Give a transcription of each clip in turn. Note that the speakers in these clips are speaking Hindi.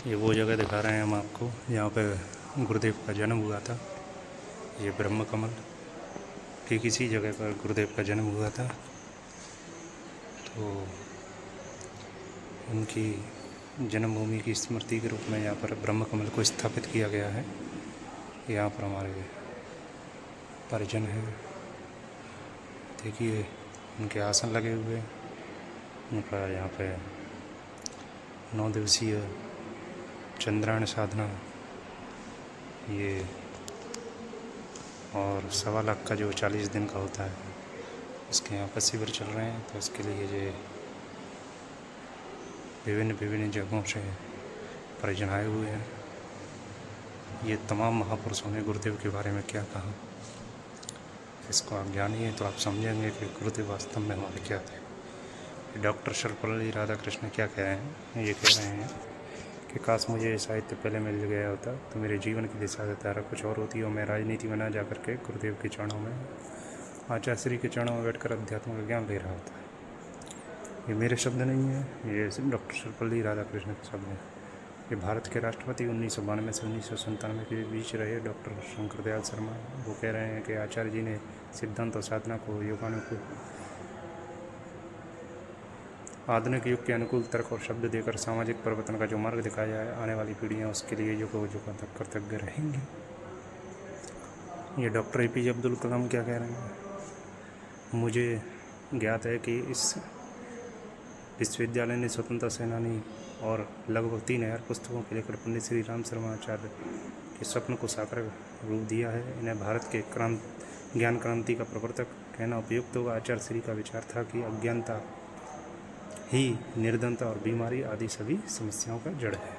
ये वो जगह दिखा रहे हैं हम आपको जहाँ पे गुरुदेव का जन्म हुआ था। ये ब्रह्म कमल की किसी जगह पर गुरुदेव का जन्म हुआ था, तो उनकी जन्मभूमि की स्मृति के रूप में यहाँ पर ब्रह्म कमल को स्थापित किया गया है। यहाँ पर हमारे परिजन हैं, देखिए उनके आसन लगे हुए हैं। उनका यहाँ पे 9 दिवसीय चंद्रायण साधना ये और 1.25 लाख का जो 40 दिन का होता है उसके यहाँ पर शिविर चल रहे हैं। तो इसके लिए ये विभिन्न जगहों से परिजन आए हुए हैं। ये तमाम महापुरुषों ने गुरुदेव के बारे में क्या कहा, इसको आप जानिए तो आप समझेंगे कि गुरुदेव वास्तव में हमारे क्या थे। डॉक्टर सर्वपल्ली राधाकृष्ण क्या कह रहे हैं, ये कह रहे हैं कि काश मुझे साहित्य पहले मिल गया होता तो मेरे जीवन की दिशा धारा कुछ और होती और मैं राजनीति में ना जा करके गुरुदेव के चरणों में, आचार्य श्री के चरणों में बैठकर अध्यात्म का ज्ञान ले रहा होता। ये मेरे शब्द नहीं है, ये डॉक्टर सर्वपल्ली राधाकृष्ण के शब्द हैं। ये भारत के राष्ट्रपति 1992 से 1997 के बीच रहे डॉक्टर शंकर दयाल शर्मा, वो कह रहे हैं कि आचार्य जी ने सिद्धांत और साधना को योगानुकूल आधुनिक युग के अनुकूल तर्क और शब्द देकर सामाजिक परिवर्तन का जो मार्ग दिखाया है, आने वाली पीढ़ियाँ उसके लिए युग तक कृतज्ञ रहेंगे। ये डॉक्टर APJ अब्दुल कलाम क्या कह रहे हैं, मुझे ज्ञात है कि इस विश्वविद्यालय ने स्वतंत्रता सेनानी और लगभग 3000 पुस्तकों के लेकर पंडित श्री राम शर्मा आचार्य के स्वप्न को साकार रूप दिया है। इन्हें भारत के ज्ञान क्रांति का प्रवर्तक कहना उपयुक्त होगा। आचार्य श्री का विचार था कि अज्ञानता ही निर्धनता और बीमारी आदि सभी समस्याओं का जड़ है।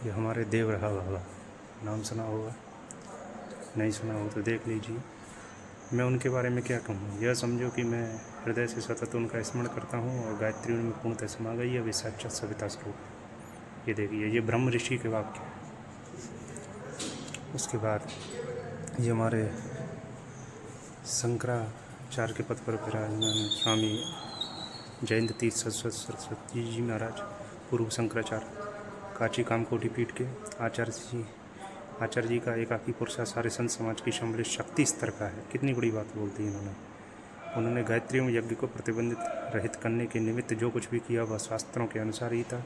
ये हमारे देव रहा बाबा, नाम सुना होगा, नहीं सुना हो तो देख लीजिए। मैं उनके बारे में क्या कहूँ, यह समझो कि मैं हृदय से सतत उनका स्मरण करता हूँ और गायत्री उनमें पूर्णतः समा गई है। वे साक्षात सविता स्वरूप। ये देखिए, ये ब्रह्म ऋषि के वाक्य। उसके बाद ये हमारे शंकराचार्य के पद पर विराजमान स्वामी जयंत तीर्थ सरस्वती जी महाराज, पूर्व शंकराचार्य, काची कामकोटि पीठ के आचार्य जी का एकाकी पुरुष सारे संत समाज की सम्मिलित शक्ति स्तर का है। कितनी बड़ी बात बोलती है उन्होंने गायत्री में यज्ञ को प्रतिबंधित रहित करने के निमित्त जो कुछ भी किया वह शास्त्रों के अनुसार ही था।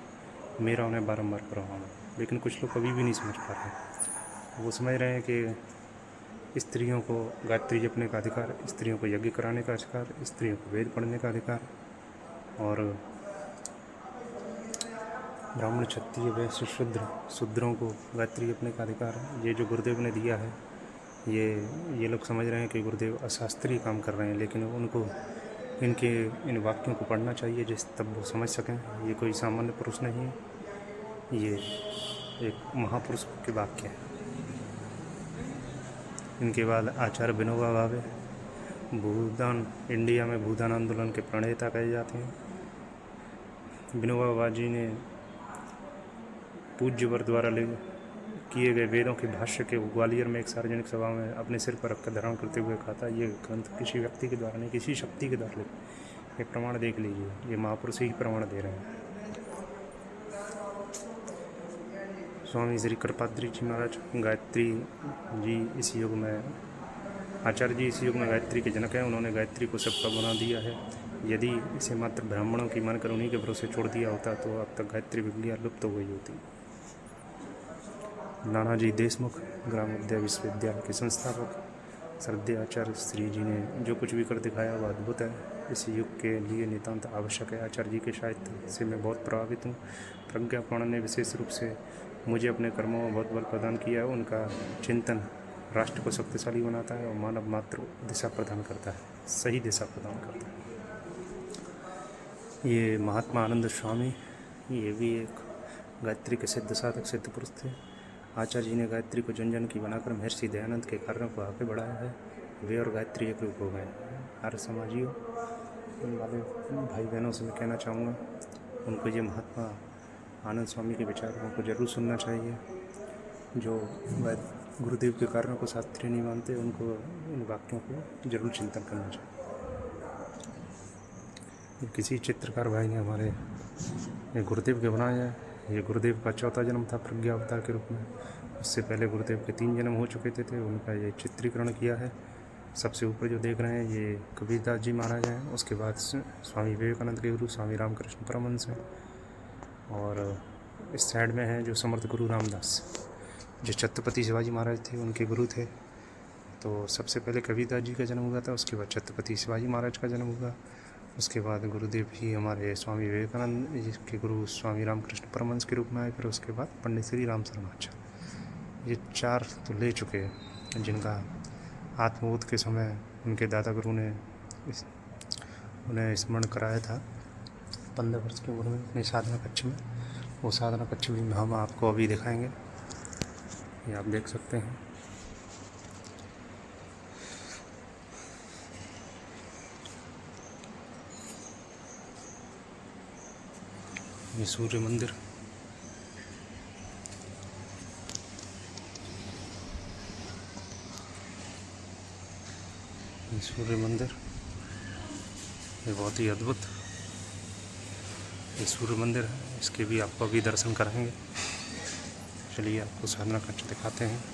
मेरा उन्हें बारंबार प्रमाण है, लेकिन कुछ लोग कभी भी नहीं समझ पा रहे। वो समझ रहे हैं कि स्त्रियों को गायत्री जपने का अधिकार, स्त्रियों को यज्ञ कराने का अधिकार, स्त्रियों को वेद पढ़ने का अधिकार, और ब्राह्मण क्षत्रिय वैश्य शूद्रों को गायत्री जपने का अधिकार है। ये जो गुरुदेव ने दिया है, ये लोग समझ रहे हैं कि गुरुदेव अशास्त्रीय काम कर रहे हैं, लेकिन उनको इन वाक्यों को पढ़ना चाहिए तब वो समझ सकें। ये कोई सामान्य पुरुष नहीं है, ये एक महापुरुष के वाक्य हैं। इनके बाद आचार्य विनोबा भावे इंडिया में भूदान आंदोलन के प्रणेता कहे जाते हैं। विनोबा भावे जी ने पूज्यवर द्वारा किए गए वेदों के भाष्य के ग्वालियर में एक सार्वजनिक सभा में अपने सिर पर रखकर धारण करते हुए कहा था, ये ग्रंथ किसी व्यक्ति के द्वारा नहीं, किसी शक्ति के द्वारा लिखे। ये प्रमाण देख लीजिए, ये महापुरुष ही प्रमाण दे रहे हैं। स्वामी श्री कृपाद्री जी महाराज, गायत्री जी इस युग में, आचार्य जी इस युग में गायत्री के जनक हैं। उन्होंने गायत्री को सबका बना दिया है। यदि इसे मात्र ब्राह्मणों की मानकर उन्हीं के भरोसे छोड़ दिया होता तो अब तक गायत्री विज्ञा लुप्त हो गई होती। नानाजी देशमुख ग्राम विद्या विश्वविद्यालय के संस्थापक श्रद्धेय आचार्य श्री जी ने जो कुछ भी कर दिखाया वह अद्भुत है, इस युग के लिए नितांत आवश्यक है। आचार्य जी के साहित्य से मैं बहुत प्रभावित हूँ। प्रज्ञा पुराण ने विशेष रूप से मुझे अपने कर्मों में बहुत बल प्रदान किया है। उनका चिंतन राष्ट्र को शक्तिशाली बनाता है और मानव मात्र दिशा प्रदान करता है, सही दिशा प्रदान करता है। ये महात्मा आनंद स्वामी, ये भी एक गायत्री के सिद्ध साधक सिद्ध पुरुष थे। आचार्य जी ने गायत्री को जन जन की बनाकर महर्षि दयानंद के कार्यों को आगे बढ़ाया है। वे और गायत्री एक रूप हो गए। आर्य समाजियों वाले भाई बहनों से मैं कहना चाहूँगा, उनको ये महात्मा आनंद स्वामी के विचारों को जरूर सुनना चाहिए। जो गुरुदेव के कार्यों को शास्त्रीय नहीं मानते, उनको इन वाक्यों को जरूर चिंतन करना चाहिए। किसी चित्रकार भाई ने हमारे गुरुदेव के बनाए हैं, ये गुरुदेव का चौथा जन्म था प्रज्ञा अवतार के रूप में। उससे पहले गुरुदेव के 3 जन्म हो चुके थे, उनका ये चित्रीकरण किया है। सबसे ऊपर जो देख रहे हैं ये कबीरदास जी महाराज हैं। उसके बाद स्वामी विवेकानंद के गुरु स्वामी रामकृष्ण परमहंस हैं। और इस साइड में है जो समर्थ गुरु रामदास, जो छत्रपति शिवाजी महाराज थे उनके गुरु थे। तो सबसे पहले कबीरदास जी का जन्म हुआ था, उसके बाद छत्रपति शिवाजी महाराज का जन्म हुआ, उसके बाद गुरुदेव जी हमारे स्वामी विवेकानंद जी के गुरु स्वामी रामकृष्ण परमहंस के रूप में आए। फिर उसके बाद पंडित श्री राम शर्माचार्य। ये 4 तो ले चुके हैं, जिनका आत्मबोध के समय उनके दादा गुरु ने उन्हें स्मरण कराया था 15 वर्ष की उम्र में अपने साधना कक्ष में। वो साधना कक्ष भी हम आपको अभी दिखाएंगे, ये आप देख सकते हैं। ये सूर्य मंदिर, ये सूर्य मंदिर, ये बहुत ही अद्भुत ये सूर्य मंदिर है। इसके भी आपको अभी दर्शन कराएंगे। चलिए आपको साधना कक्ष दिखाते हैं।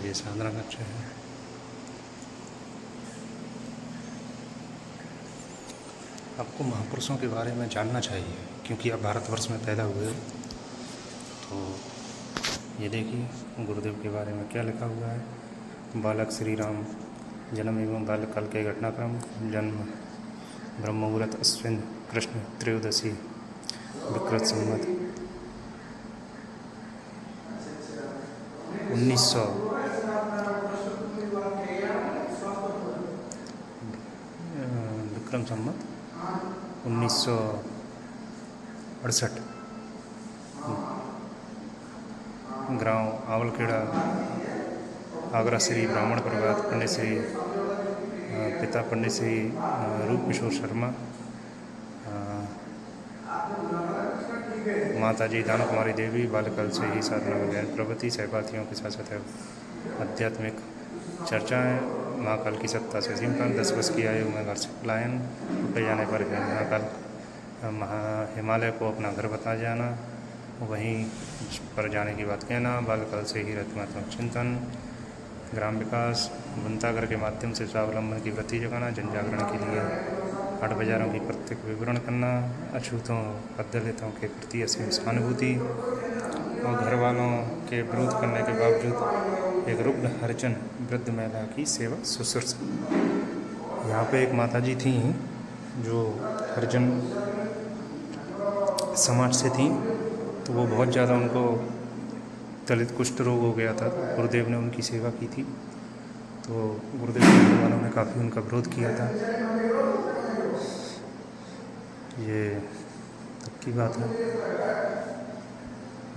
ये साधना कक्ष है। आपको महापुरुषों के बारे में जानना चाहिए, क्योंकि आप भारतवर्ष में पैदा हुए हो। तो ये देखिए गुरुदेव के बारे में क्या लिखा हुआ है। बालक श्री राम जन्म एवं बाल्यकाल के घटनाक्रम। जन्म ब्रह्म मुहूर्त अश्विन कृष्ण त्रयोदशी विक्रत संवत 1900 विक्रम संवत 1968 ग्राम आवलखेड़ा आगरा श्री ब्राह्मण परिवार। पंडित श्री पिता पंडित श्री रूप किशोर शर्मा, माता जी दाना कुमारी देवी। बाल्यकाल से ही साधना में गहन प्रवृत्ति, सहपाठियों के साथ साथ आध्यात्मिक चर्चाएँ। महाकाल की सत्ता से सिमटन। 10 वर्ष की आयु में घर से पलायन। टूटे जाने पर हिमालय को अपना घर बता जाना, वहीं पर जाने की बात कहना। बाल्यकाल से ही रचनात्मक चिंतन। ग्राम विकास। बंतागर के माध्यम से स्वावलंबन की वृत्ति जगाना। जन जागरण के लिए हाट बाजारों की प्रत्येक विवरण करना। अछूतों दलितों के प्रति असीम सहानुभूति और घर वालों के विरोध करने के बावजूद एक रुग्ण हरिजन वृद्ध महिला की सेवा शुश्रूषा। यहाँ पे एक माताजी थी जो हरिजन समाज से थी, तो वो बहुत ज़्यादा उनको दलित कुष्ठ रोग हो गया था। गुरुदेव ने उनकी सेवा की थी, तो गुरुदेव के वालों ने काफ़ी उनका विरोध किया था। ये तब की बात है।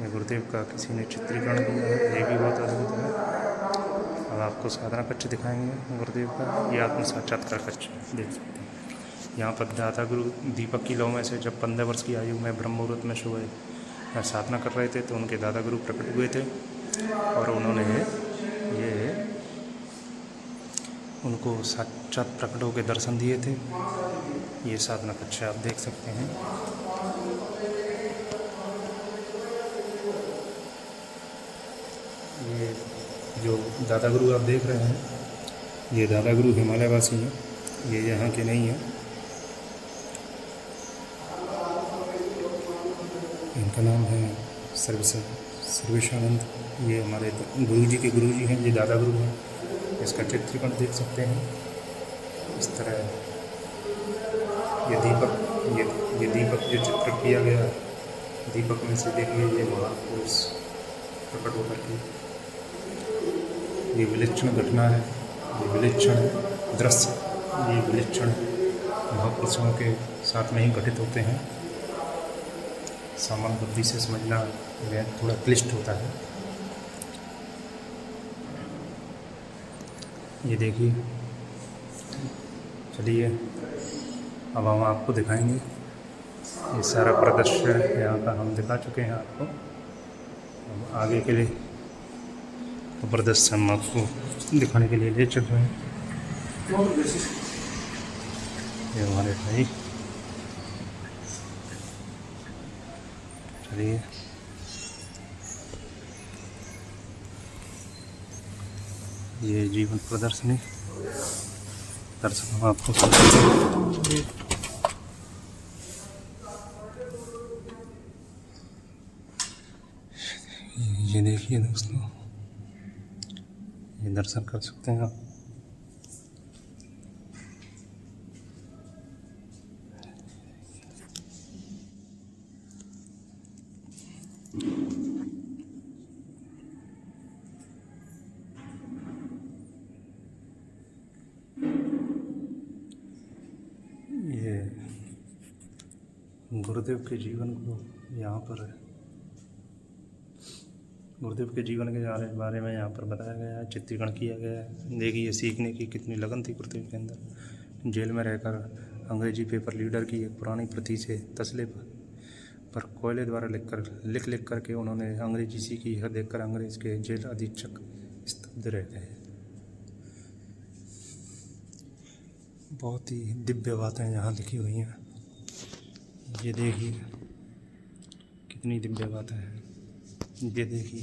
ये गुरुदेव का किसी ने चित्रीकरण किया है, ये भी बहुत अद्भुत है। अब आपको साधना कक्ष दिखाएंगे गुरुदेव का। ये आत्म साक्षात्कार कक्ष देख सकते हैं। यहाँ पर दादा गुरु दीपक की लौ में से जब 15 वर्ष की आयु में ब्रह्म मुहूर्त में सुबह साधना कर रहे थे, तो उनके दादा गुरु प्रकट हुए थे और उन्होंने ये उनको साक्षात प्रकट होकर दर्शन दिए थे। ये साधना कक्ष आप देख सकते हैं। ये जो दादा गुरु आप देख रहे हैं, ये दादा गुरु हिमालय वासी हैं, ये यहाँ के नहीं हैं। इनका नाम है सर्वेशानंद। ये हमारे गुरुजी के गुरुजी हैं, ये दादा गुरु हैं। इसका चित्रीकरण देख सकते हैं इस तरह। ये दीपक जो चित्र किया गया है, दीपक में से देखिए ये महापुरुष प्रकट होकर के, ये विलक्षण घटना है, ये विलक्षण दृश्य, ये विलक्षण महापुरुषों के साथ में ही घटित होते हैं। सामान्य बुद्धि से समझना थोड़ा क्लिष्ट होता है। ये देखिए, चलिए अब हम आपको दिखाएंगे। ये सारा प्रदर्शन यहाँ का हम दिखा चुके हैं आपको। अब आगे के लिए प्रदर्शन हम आपको दिखाने के लिए ले चल रहे हैं। ये हमारे भाई, चलिए ये जीवन प्रदर्शनी दर्शन हम आपको ये देखिए दोस्तों, ये दर्शन कर सकते हैं आप। ये गुरुदेव के जीवन को यहाँ पर, गुरुदेव के जीवन के बारे में यहाँ पर बताया गया है, चित्रीकरण किया गया है। देखिए सीखने की कितनी लगन थी गुरुदेव के अंदर। जेल में रहकर अंग्रेजी पेपर लीडर की एक पुरानी प्रति से तसले पर कोयले द्वारा लिख करके उन्होंने अंग्रेजी सीखी। यह देखकर अंग्रेज के जेल अधीक्षक स्तब्ध रह गए। बहुत ही दिव्य बातें यहाँ लिखी हुई हैं। ये देखिए कितनी दिव्य बातें हैं। ये देखिए,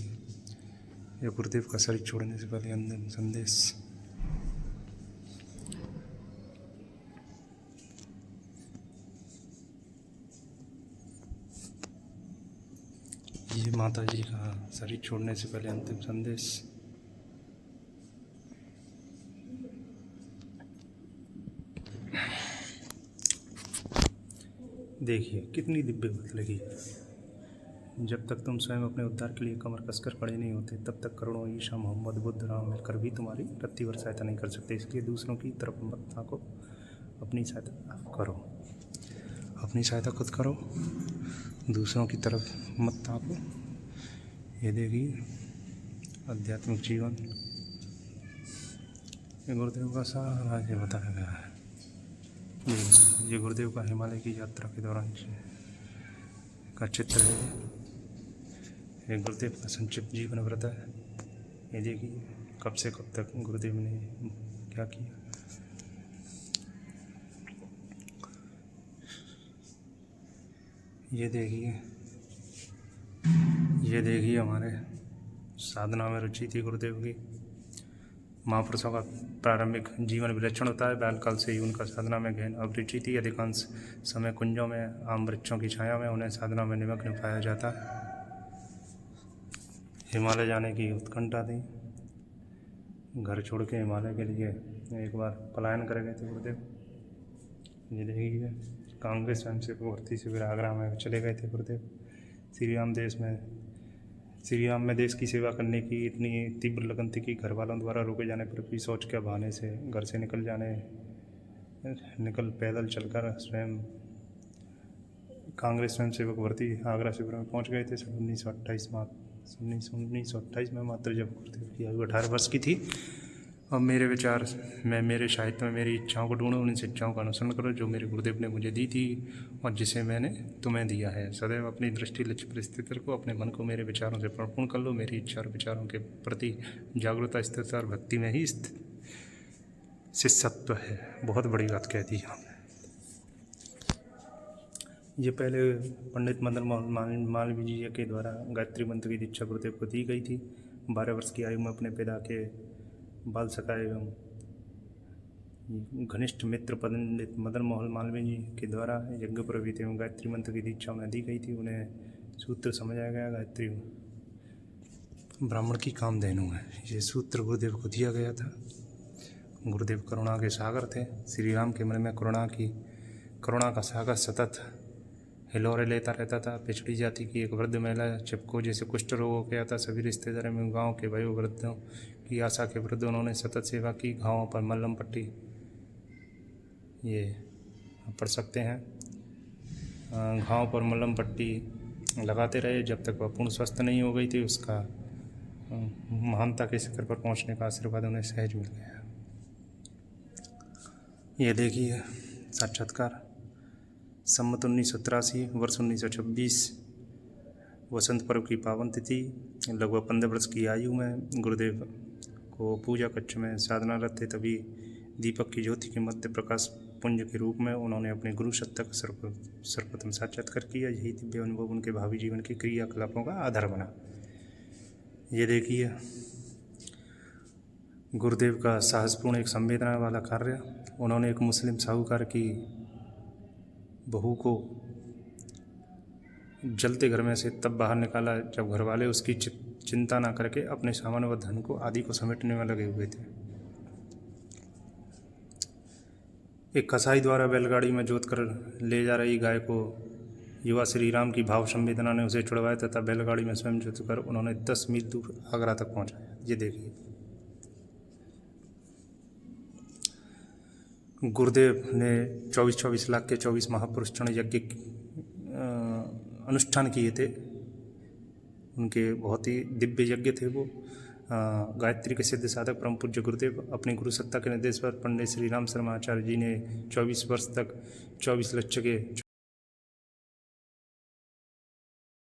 ये गुरुदेव का शरीर छोड़ने से पहले अंतिम संदेश। ये माता जी का शरीर छोड़ने से पहले अंतिम संदेश। देखिए कितनी दिव्य बात लगी। जब तक तुम स्वयं अपने उद्धार के लिए कमर कसकर खड़े नहीं होते, तब तक करोड़ों ईसा, मोहम्मद, बुद्ध, राम मिलकर भी तुम्हारी प्रतिवर्ष सहायता नहीं कर सकते। इसलिए दूसरों की तरफ मत ताको, अपनी सहायता आप करो। अपनी सहायता खुद करो, दूसरों की तरफ मत ताको। ये देखिए आध्यात्मिक जीवन, ये गुरुदेव का सारा ये बताया गया है। ये गुरुदेव का हिमालय की यात्रा के दौरान का चित्र है। ये गुरुदेव का संक्षिप्त जीवन व्रत है। ये देखिए कब से कब तक गुरुदेव ने क्या किया। ये देखिए हमारे साधना में रुचि थी गुरुदेव की। महापुरुषों का प्रारंभिक जीवन विलक्षण होता है। बाल्यकाल से ही उनका साधना में गहन अभिरुचि थी। अधिकांश समय कुंजों में, आम वृक्षों की छाया में उन्हें साधना में निमग्न पाया जाता है। हिमालय जाने की उत्कंठा थी। घर छोड़ के हिमालय के लिए एक बार पलायन कर गए थे गुरुदेव। ये देखिए कांग्रेस स्वयंसेवक भर्ती शिविर आगरा में चले गए थे गुरुदेव। श्री राम में देश की सेवा करने की इतनी तीव्र लगन थी कि घर वालों द्वारा रोके जाने पर भी सोच के बहाने से घर से निकल पैदल चलकर स्वयं कांग्रेस स्वयंसेवक भर्ती आगरा शिविर में पहुंच गए थे। 1928 में मात्र जब गुरुदेव की आयु 18 वर्ष की थी। अब मेरे विचार में, मेरे साहित्य में मेरी इच्छाओं को ढूंढो, उन इच्छाओं का अनुसरण करो जो मेरे गुरुदेव ने मुझे दी थी और जिसे मैंने तुम्हें दिया है। सदैव अपनी दृष्टि लक्ष्य पर स्थित रखो, अपने मन को मेरे विचारों से परिपूर्ण कर लो। मेरी इच्छा और विचारों के प्रति जागरूकता, स्थिरता और भक्ति में ही शिष्यत्व है। बहुत बड़ी बात कह दी आपने। ये पहले पंडित मदन मोहन मालवीय जी के द्वारा गायत्री मंत्र की दीक्षा गुरुदेव को दी गई थी। 12 वर्ष की आयु में अपने पिता के बाल सखा एवं घनिष्ठ मित्र पंडित मदन मोहन मालवीय जी के द्वारा यज्ञ प्रवीत एवं गायत्री मंत्र की दीक्षा उन्हें दी गई थी। उन्हें सूत्र समझाया गया। गायत्री ब्राह्मण की कामधेनु है। ये सूत्र गुरुदेव को दिया गया था। गुरुदेव करुणा के सागर थे। श्री राम के मन में करुणा का सागर सतत हिलोरे लेता रहता था। पिछड़ी जाति की एक वृद्ध महिला चिपको जैसे कुष्ठ रोग हो गया था। सभी रिश्तेदारों में गांव के वयोवृद्धों की आशा के विरुद्ध उन्होंने सतत सेवा की। घावों पर मल्लम पट्टी, ये पढ़ सकते हैं, घावों पर मल्लम पट्टी लगाते रहे जब तक वह पूर्ण स्वस्थ नहीं हो गई थी। उसका महानता के शिखर पर पहुंचने का आशीर्वाद उन्हें सहज मिल गया। ये देखिए साक्षात्कार। सम्मत 1983 वर्ष 1926 वसंत पर्व की पावन तिथि। लगभग 15 वर्ष की आयु में गुरुदेव को पूजा कक्ष में साधनारत थे। तभी दीपक की ज्योति के मध्य प्रकाश पुंज के रूप में उन्होंने अपने गुरु सत्ता का सर्वप्रथम साक्षात्कार किया। यही दिव्य अनुभव उनके भावी जीवन के क्रियाकलापों का आधार बना। ये देखिए गुरुदेव का साहसपूर्ण एक संवेदना वाला कार्य। उन्होंने एक मुस्लिम साहूकार की बहू को जलते घर में से तब बाहर निकाला जब घरवाले उसकी चिंता ना करके अपने सामान व धन को आदि को समेटने में लगे हुए थे। एक कसाई द्वारा बैलगाड़ी में जोत कर ले जा रही गाय को युवा श्री राम की भाव संवेदना ने उसे छुड़वाया तथा बैलगाड़ी में स्वयं जोत कर उन्होंने 10 मील दूर आगरा तक पहुंचाया। ये देखिए गुरुदेव ने 24 लाख के 24 महापुरुष चरण यज्ञ अनुष्ठान किए थे। उनके बहुत ही दिव्य यज्ञ थे वो। गायत्री के सिद्ध साधक परम पूज्य गुरुदेव अपने गुरु सत्ता के निर्देश पर पंडित श्री राम शर्मा आचार्य जी ने 24 वर्ष तक 24 लक्ष्य के